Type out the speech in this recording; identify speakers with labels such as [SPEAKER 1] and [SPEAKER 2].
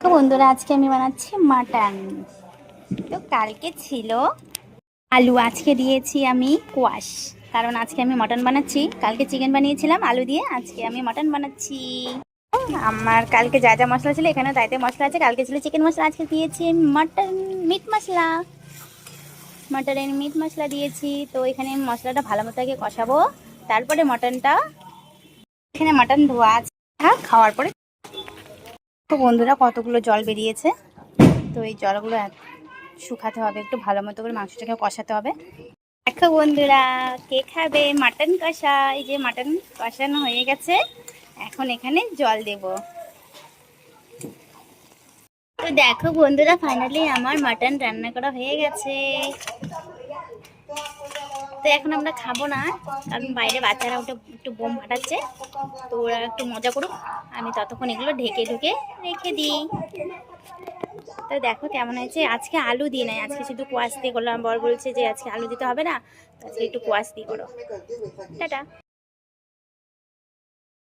[SPEAKER 1] তো বন্ধুরা আজকে আমি বানাচ্ছি মাটন। তো কালকে ছিল আলু, আজকে দিয়েছি আমি কোয়াশ। কারণ আজকে আমি মটন বানাচ্ছি, কালকে চিকেন বানিয়েছিলাম আলু দিয়ে, আজকে আমি মটন বানাচ্ছি। আমার কালকে যা যা মশলা ছিল এখানে তাইতে মশলা আছে। কালকে ছিল চিকেন মশলা, আজকে দিয়েছি মটন মিট মশলা। মটনের মিট মশলা দিয়েছি। তো এখানে আমি মশলাটা ভালো মতো আগে কষাবো, তারপরে মটনটা। এখানে মটন ধোয়া আছে, খাওয়ার পরে। তো বন্ধুরা কতগুলো জল বেরিয়েছে। তো এই জলগুলো শুকাতে হবে, একটু ভালো মতো করে মাংসটাকে কষাতে হবে। দেখো বন্ধুরা, কে খাবে মাটন কষা? এই যে মাটন কষানো হয়ে গেছে, এখন এখানে জল দেব। তো দেখো বন্ধুরা, ফাইনালি আমার মাটন রান্না করা হয়ে গেছে। তো এখন আমরা খাবো না, কারণ বাইরে বাচ্চারা ওটা একটু বোম ফাটাচ্ছে। তো ওরা একটু মজা করুক, আমি ততক্ষণ এগুলো ঢেকে ঢুকে রেখে দিই। তো দেখো কেমন হয়েছে। আজকে আলু দিয়ে নাই, আজকে শুধু কোয়াশ দিয়ে করলাম। বর বলছে যে আজকে আলু দিতে হবে না, আজকে একটু কোয়াশ দিয়ে করো। টাটা।